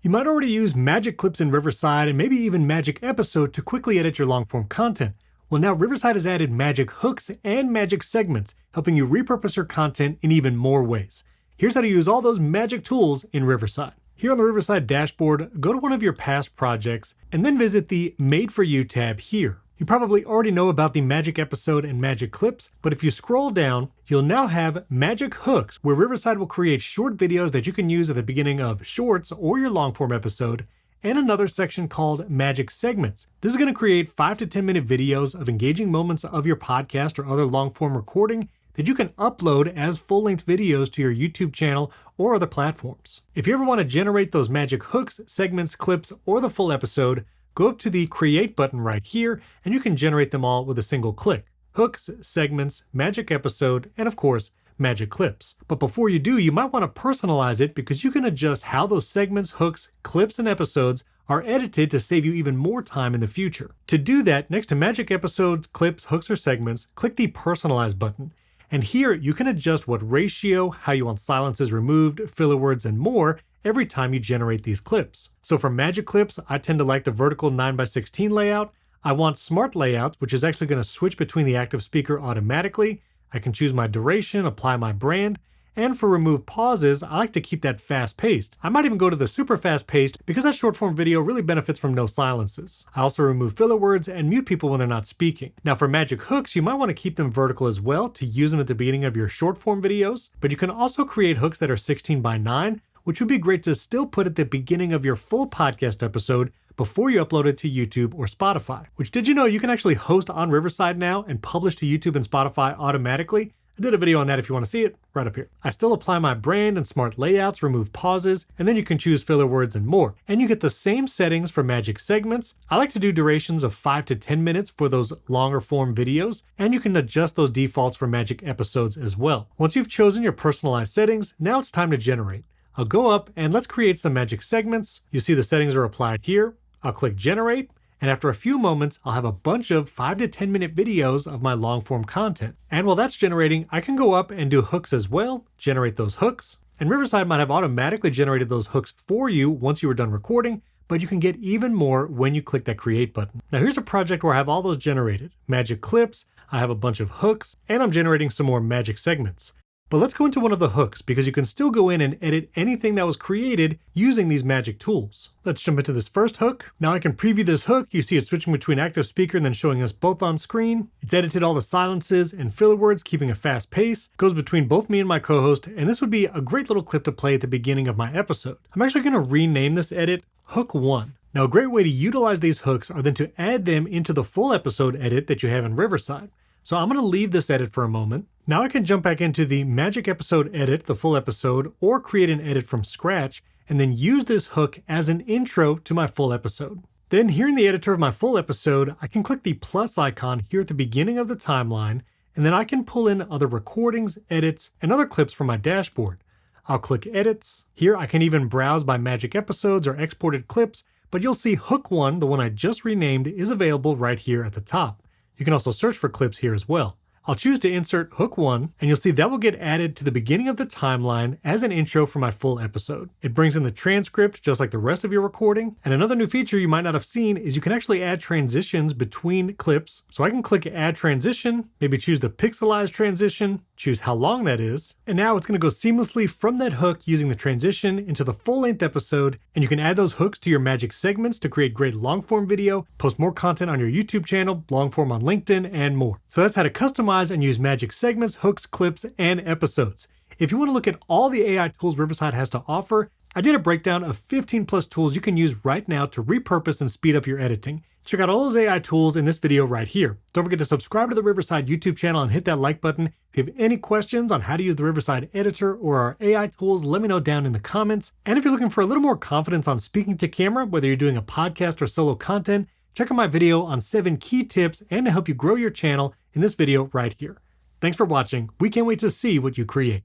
You might already use magic clips in Riverside and maybe even magic episode to quickly edit your long form content. Well, now Riverside has added magic hooks and magic segments, helping you repurpose your content in even more ways. Here's how to use all those magic tools in Riverside. Here on the Riverside dashboard, go to one of your past projects and then visit the Made For You tab here. You probably already know about the magic episode and magic clips, but if you scroll down, you'll now have magic hooks, where Riverside will create short videos that you can use at the beginning of shorts or your long form episode, and another section called magic segments. This is going to create 5 to 10 minute videos of engaging moments of your podcast or other long form recording that you can upload as full-length videos to your YouTube channel or other platforms. If you ever want to generate those magic hooks, segments, clips, or the full episode, go up to the Create button right here, and you can generate them all with a single click. Hooks, segments, magic episode, and of course, magic clips. But before you do, you might want to personalize it because you can adjust how those segments, hooks, clips, and episodes are edited to save you even more time in the future. To do that, next to magic episodes, clips, hooks, or segments, click the Personalize button. And here you can adjust what ratio, how you want silences removed, filler words, and more every time you generate these clips. So for magic clips, I tend to like the vertical 9:16 layout. I want smart layouts, which is actually going to switch between the active speaker automatically. I can choose my duration, apply my brand, and for remove pauses, I like to keep that fast paced. I might even go to the super fast paced because that short form video really benefits from no silences. I also remove filler words and mute people when they're not speaking. Now for magic hooks, you might want to keep them vertical as well to use them at the beginning of your short form videos, but you can also create hooks that are 16:9, which would be great to still put at the beginning of your full podcast episode before you upload it to YouTube or Spotify. Which, did you know you can actually host on Riverside now and publish to YouTube and Spotify automatically? I did a video on that if you want to see it, right up here. I still apply my brand and smart layouts, remove pauses, and then you can choose filler words and more. And you get the same settings for magic segments. I like to do durations of 5 to 10 minutes for those longer form videos, and you can adjust those defaults for magic episodes as well. Once you've chosen your personalized settings, now it's time to generate. I'll go up and let's create some magic segments. You see the settings are applied here. I'll click generate, and after a few moments, I'll have a bunch of 5 to 10 minute videos of my long form content. And while that's generating, I can go up and do hooks as well, generate those hooks. And Riverside might have automatically generated those hooks for you once you were done recording, but you can get even more when you click that create button. Now here's a project where I have all those generated. Magic clips, I have a bunch of hooks, and I'm generating some more magic segments. But let's go into one of the hooks because you can still go in and edit anything that was created using these magic tools. Let's jump into this first hook. Now I can preview this hook. You see it switching between active speaker and then showing us both on screen. It's edited all the silences and filler words, keeping a fast pace. Goes between both me and my co-host, and this would be a great little clip to play at the beginning of my episode. I'm actually going to rename this edit Hook 1. Now a great way to utilize these hooks are then to add them into the full episode edit that you have in Riverside. So I'm going to leave this edit for a moment. Now I can jump back into the magic episode edit, the full episode, or create an edit from scratch, and then use this hook as an intro to my full episode. Then here in the editor of my full episode, I can click the plus icon here at the beginning of the timeline, and then I can pull in other recordings, edits, and other clips from my dashboard. I'll click edits. Here I can even browse by magic episodes or exported clips, but you'll see hook 1, the one I just renamed, is available right here at the top. You can also search for clips here as well. I'll choose to insert hook 1, and you'll see that will get added to the beginning of the timeline as an intro for my full episode. It brings in the transcript just like the rest of your recording. And another new feature you might not have seen is you can actually add transitions between clips. So I can click add transition, maybe choose the pixelized transition, choose how long that is. And now it's going to go seamlessly from that hook using the transition into the full length episode. And you can add those hooks to your magic segments to create great long form video, post more content on your YouTube channel, long form on LinkedIn, and more. So that's how to customize and use magic segments, hooks, clips, and episodes. If you want to look at all the AI tools Riverside has to offer, I did a breakdown of 15 plus tools you can use right now to repurpose and speed up your editing. Check out all those AI tools in this video right here. Don't forget to subscribe to the Riverside YouTube channel and hit that like button. If you have any questions on how to use the Riverside editor or our AI tools, let me know down in the comments. And if you're looking for a little more confidence on speaking to camera, whether you're doing a podcast or solo content, check out my video on 7 key tips and to help you grow your channel in this video right here. Thanks for watching. We can't wait to see what you create.